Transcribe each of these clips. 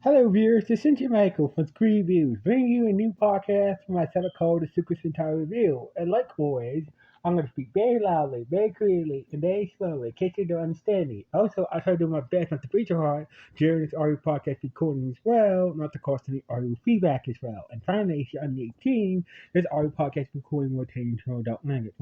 Hello, viewers. This is Michael from Screen Reviews, bringing you a new podcast from my channel called The Secret Sentai Review. And like always, I'm going to speak very loudly, very clearly, and very slowly, in case you don't understand me. Also, I try to do my best not to breach your heart during this audio podcast recording as well, not to cause any audio feedback as well. And finally, if you're under 18, this audio podcast recording will contain adult language.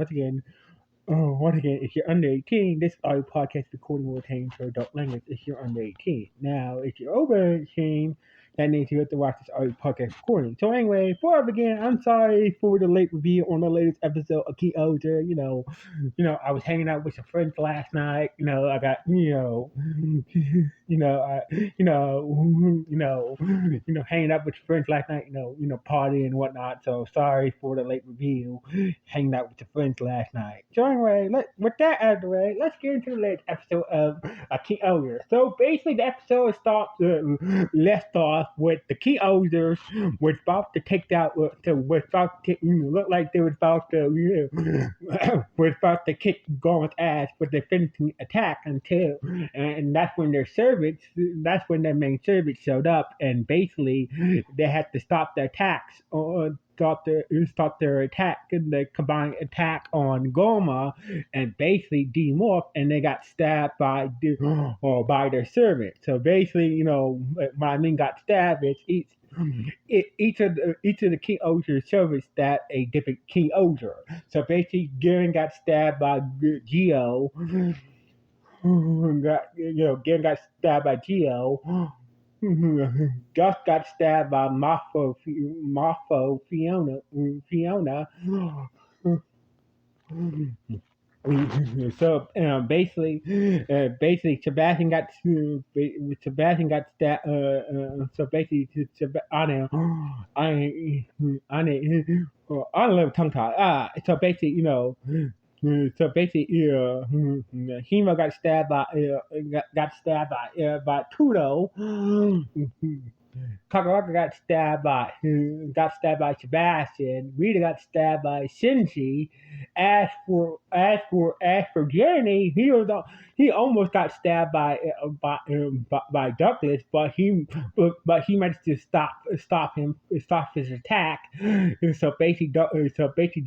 Once again, if you're under 18, this audio podcast recording will contain for adult language if you're under 18. Now, if you're over 18, that means you have to watch this audio podcast recording. So anyway, before I begin, I'm sorry for the late review on the latest episode of King-Ohger. I was hanging out with some friends last night. I got, hanging out with friends last night. Partying and whatnot. So sorry for the late review. Hanging out with your friends last night. So anyway, with that out of the way, let's get into the latest episode of King-Ohger. So basically, the episode left off with the King-Ohgers was about to take out, look like they was about to, was about to kick Gorm's ass with their finishing attack and that's when that's when their main servant showed up, and basically they had to stop the attacks or stop their attack and the combined attack on Goma and basically demorph, and they got stabbed by their servant. So basically, when I mean got stabbed, it's each of the King-Ohger servants stabbed a different King-Ohger. So basically, Garen got stabbed by Geo. Garen got stabbed by Geo. Gus got stabbed by Fiona. So basically, Sebastian got stabbed. So basically, I don't know tongue tie. So basically, Hema got stabbed by Tudo. Kaguraga got stabbed by Sebastian. Rita got stabbed by Shinji. As for Jeremy, he almost got stabbed by Douglas, but he managed to stop his attack. So basically,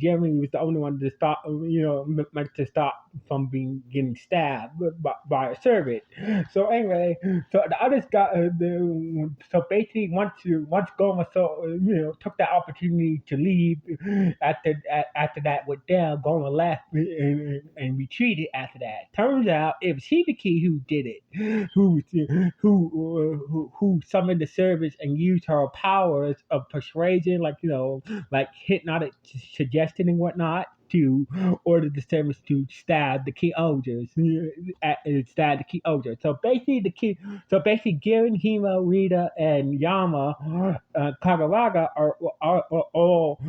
Jeremy was the only one to stop, managed to stop from getting stabbed by a servant. So anyway, so the others got so basically once Goma took that opportunity to leave after that went down, Goma left and retreated after that. Turns out it was Hibiki who did it, who summoned the servants and used her powers of persuasion, like hypnotic suggestion and whatnot, to order the servants to stab the King-Ohgers. So basically, Garen, Hima, Rita, and Yama, Kaguraga are all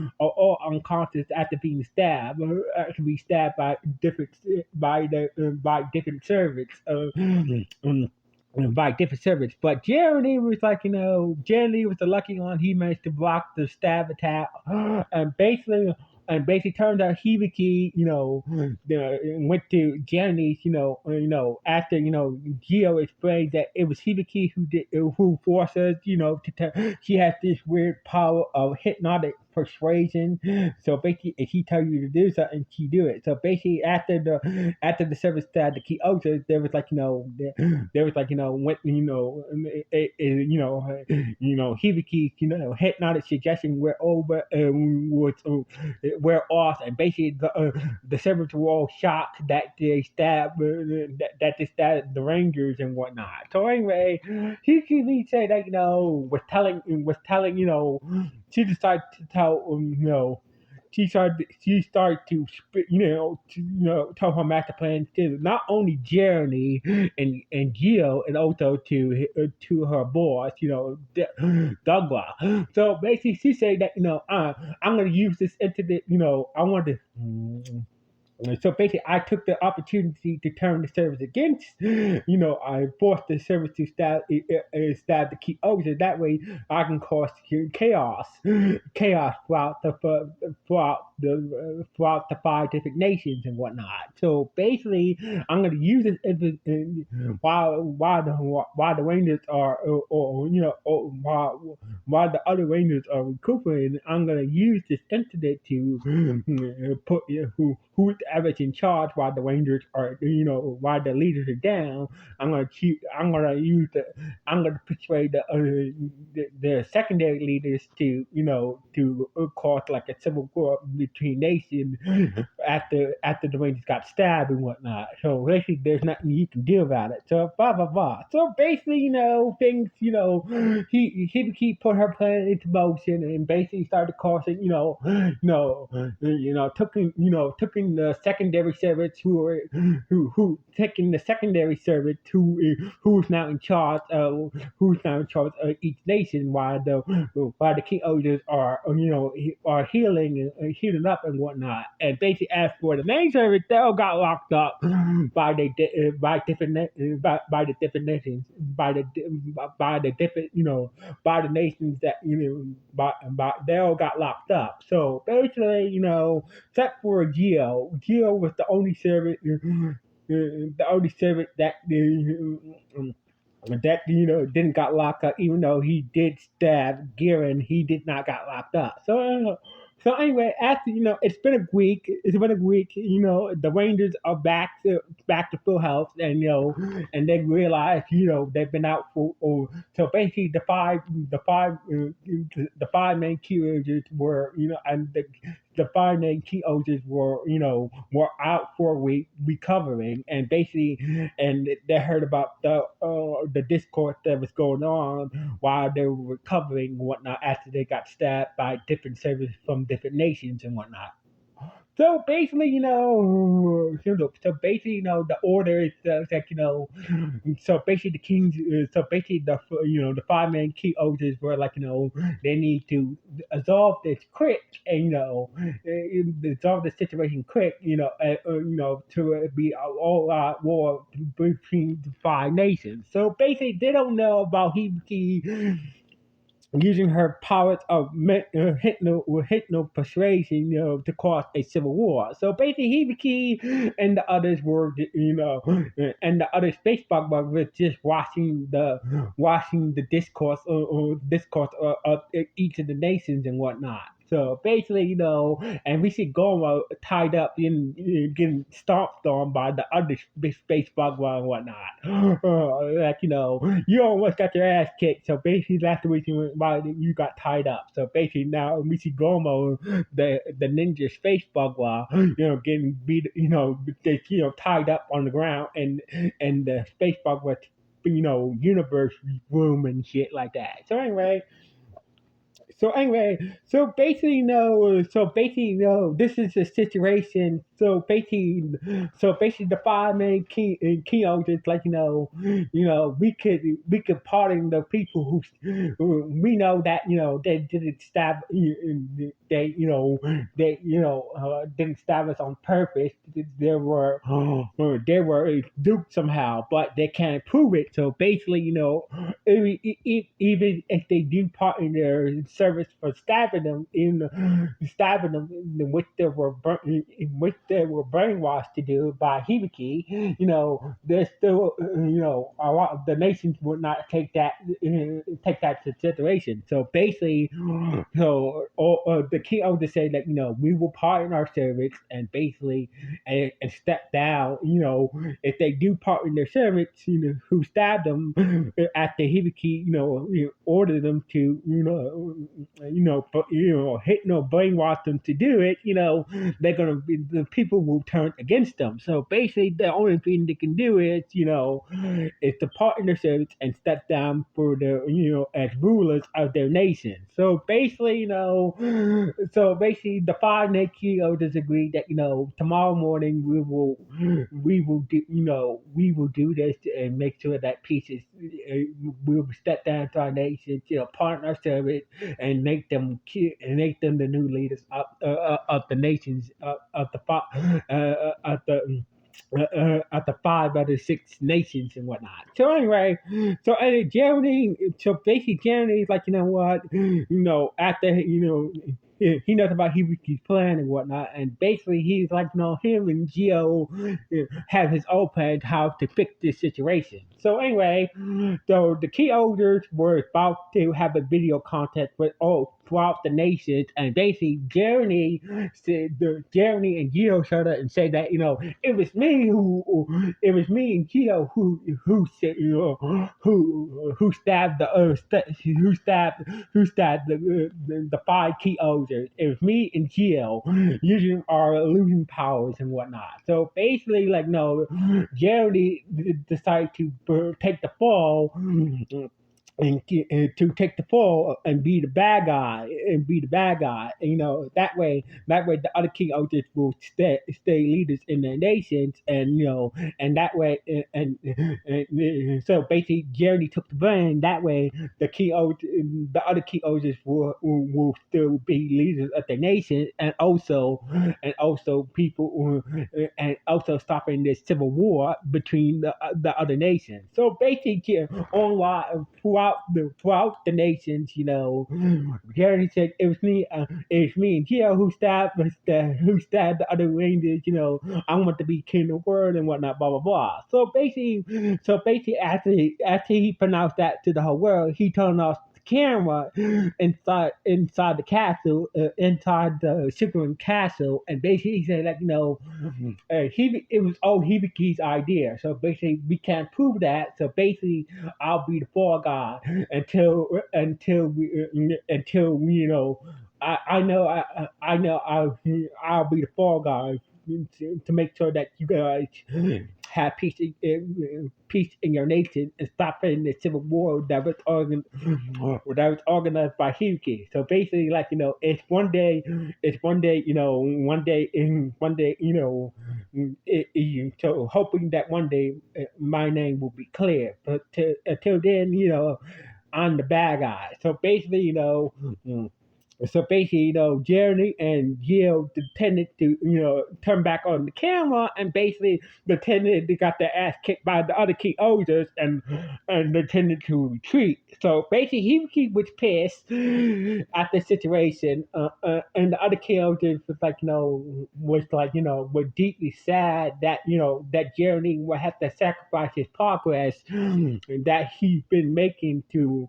unconscious after being stabbed, by different servants. By different servants, but Jeremy was Jeremy was the lucky one. He managed to block the stab attack, and basically turned out Hibiki, went to Janice, after, Gio explained that it was Hibiki who forced us, she has this weird power of hypnotic persuasion. So basically, if she tell you to do something, she do it. So basically, after the service started, the King-Ohger, there was Hibiki, hypnotic suggestion where over wear off, and basically the servants were all shocked that they stabbed the Rangers and whatnot. So anyway, he could say that was telling she decided to tell she started to tell her master plan to not only Jeremy and Gio, and also to her boss, Douglas. So basically, she said that I'm going to use this incident. I want to. So basically, I took the opportunity to turn the service against. I forced the service to stab the key over. That way, I can cause chaos throughout the five different nations and whatnot. So basically, I'm going to use it while the Rangers are, while the other Rangers are recuperating. I'm going to use this incident to put whoever's in charge while the Rangers are, while the leaders are down. I'm gonna use the. I'm gonna persuade the secondary leaders to, cause like a civil war between nations after the Rangers got stabbed and whatnot. So basically, there's nothing you can do about it. So blah blah blah. So basically, things. He keep put her plan into motion and basically started causing, taking the secondary servants who taking the secondary servant who's now in charge of each nation while the king ogres are, are healing up and whatnot. And basically, as for the main servants, they all got locked up by the different nations, by the different, by the nations that, they all got locked up. So basically, except for Geo. Geo was the only servant that didn't got locked up, even though he did stab Garen, he did not got locked up. So anyway, after it's been a week. It's been a week. The Rangers are back to full health, and they realize they've been out for. So basically, the five main key Rangers were, and the five main key Rangers were out for a week recovering, and basically, and they heard about the discourse that was going on while they were recovering and whatnot after they got stabbed by different servers from different nations and whatnot. So basically, the order is like, so basically the five main key orders were like, they need to resolve this quick and, resolve the situation quick, to be all out war between the five nations. So basically, they don't know about Hibiki using her powers of hypno persuasion, to cause a civil war. So basically, Hibiki and the others were, and the other space bug was just watching the discourse of each of the nations and whatnot. So basically, and we see Goma tied up getting stomped on by the other space bug and whatnot. Like, you almost got your ass kicked. So basically, that's the reason why you got tied up. So basically, now we see Gomo, the ninja space bug, getting beat, they, tied up on the ground, and the space bug was, universe room and shit like that. So basically, this is the situation. So basically, the five main key is like, we could pardon the people who we know that, they didn't stab, didn't stab us on purpose. They were they were duped somehow, but they can't prove it. So basically, even if they do part in their service for stabbing them in which they were brainwashed to do by Hibiki, there's still, a lot of the nations would not take that consideration. So basically, the key to say that, we will pardon our servants and basically and step down, if they do pardon their servants, who stabbed them after Hibiki, ordered them to, brainwash them to do it, they're gonna be, the people will turn against them. So basically, the only thing they can do is to pardon their servants and step down for the, as rulers of their nation. So basically, the five Nike elders agreed that, tomorrow morning we will do this and make sure that peace is, we will step down to our nation, pardon our servants, and make them the new leaders of the nations of the five other six nations and whatnot. So anyway, Germany, so basically Germany is like, you know what, after he knows about Hibiki's plan and whatnot, and basically he's like, him and Geo have his own plan how to fix this situation. So anyway, so the key holders were about to have a video contest with all throughout the nations, and basically Jeremy and Gio showed up and said that it was me and Gio who said who stabbed the five key holders. It was me and Gio using our illusion powers and whatnot. So basically, like no, Jeremy decided to take the fall and to take the fall and be the bad guy and, that way the other king soldiers will stay leaders in their nations, and and that way and so basically Jeremy took the blame. That way the other king soldiers will still be leaders of their nation, and also people and also stopping this civil war between the other nations. So basically online throughout the nations, Jerry said it was me and Gio who stabbed the other rangers. I want to be king of the world and whatnot, blah blah blah. So basically, after he pronounced that to the whole world, he turned off the camera inside the castle, inside the Sugaring Castle, and basically he said like it was all Hibiki's idea. So basically, we can't prove that. So basically, I'll be the fall guy until I'll be the fall guy to make sure that you guys have peace in your nation and stop in the civil war that was organized by Hibiki. So basically, like so hoping that one day my name will be clear. But until then, I'm the bad guy. So basically, Jeremy and Gil pretended to, turn back on the camera, and basically pretended they got their ass kicked by the other key odors, and pretended to retreat. So basically, he was pissed at the situation, and the other key odors was deeply sad that that Jeremy would have to sacrifice his progress that he's been making to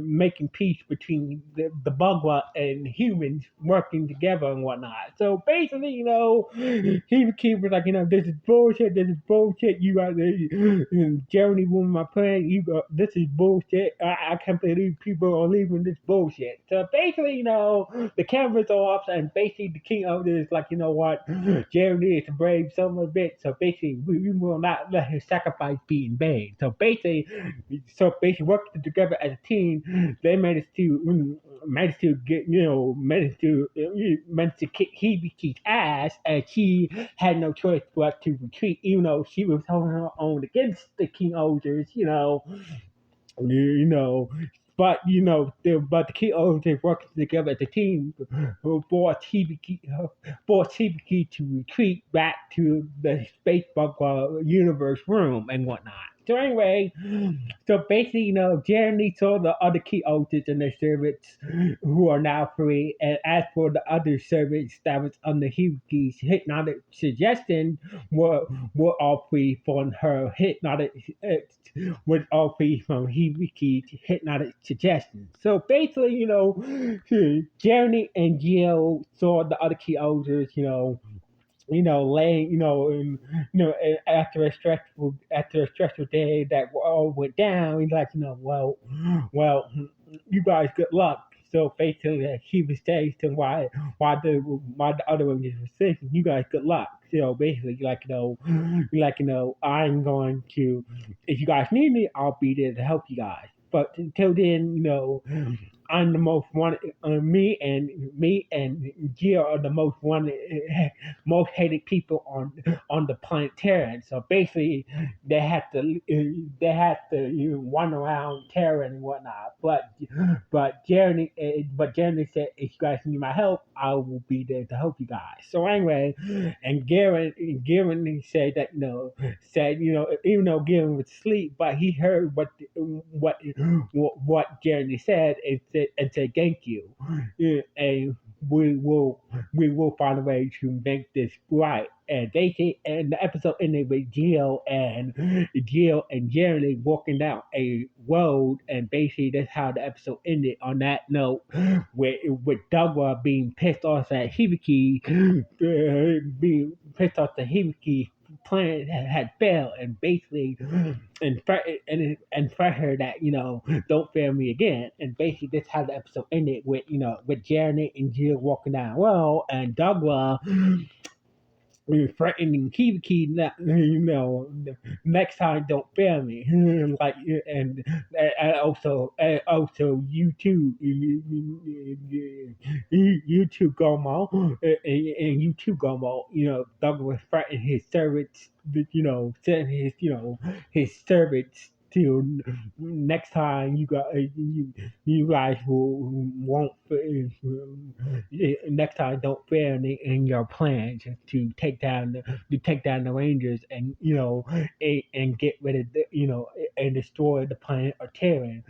making peace between the Bugwa and humans working together and whatnot. So basically, he was like, this is bullshit. You got Jeremy ruined my plan. This is bullshit. I can't believe people are leaving this bullshit. So basically, the camera's off, and basically the king of this is like, what, Jeremy is a brave son of a bitch. So basically, we will not let his sacrifice be in vain. So basically, working together as a team, they managed to kick Hibiki's ass, and she had no choice but to retreat, even though she was holding her own against the King Ogres, you know. But the key Ogres working together as a team forced Hibiki to retreat back to the Space Bug universe room and whatnot. So anyway, so basically, Jeremy saw the other key alters and their servants who are now free, and as for the other servants that was under Hibiki's hypnotic suggestion, were all free from her hypnotic, was all free from Hibiki's hypnotic suggestion. So basically, Jeremy and Gio saw the other key alters, laying, after a stressful day that all went down, he's like, well, you guys good luck. So basically, he was saying to why the other one was sick. You guys good luck. So basically, I'm going to, if you guys need me, I'll be there to help you guys. But until then, I'm the most wanted. Me and Jill are the most wanted, most hated people on the planet Terra. So basically, they had to run around Terra and whatnot. But Jeremy said, if you guys need my help, I will be there to help you guys. So anyway, and Garen said that said even though Garen was asleep, but he heard what Jeremy said and said thank you. And we will find a way to make this right. And the episode ended with Jill and Jeremy walking down a road, and basically that's how the episode ended. On that note, with Dogwa being pissed off at Hibiki, being pissed off that Hibiki plan had failed, and basically and threat her that don't fail me again. And basically that's how the episode ended with Janet and Jill walking down the road, and Dogwa threatening Key, next time don't fail me. Like and also you too, you too Gomo, and you too Gomo. Douglas threatened his servants, sent his servants to next time you guys won't next time don't fail in your plans to take down the Rangers and and get rid of and destroy the planet of Terran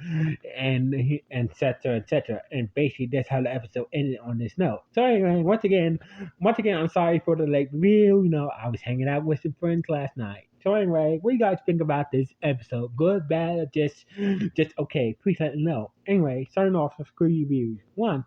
and et cetera. And basically that's how the episode ended on this note. So anyway, once again I'm sorry for the late review. I was hanging out with some friends last night. So anyway, what do you guys think about this episode? Good, bad, or just okay? Please let me know. Anyway, starting off with screw reviews. One.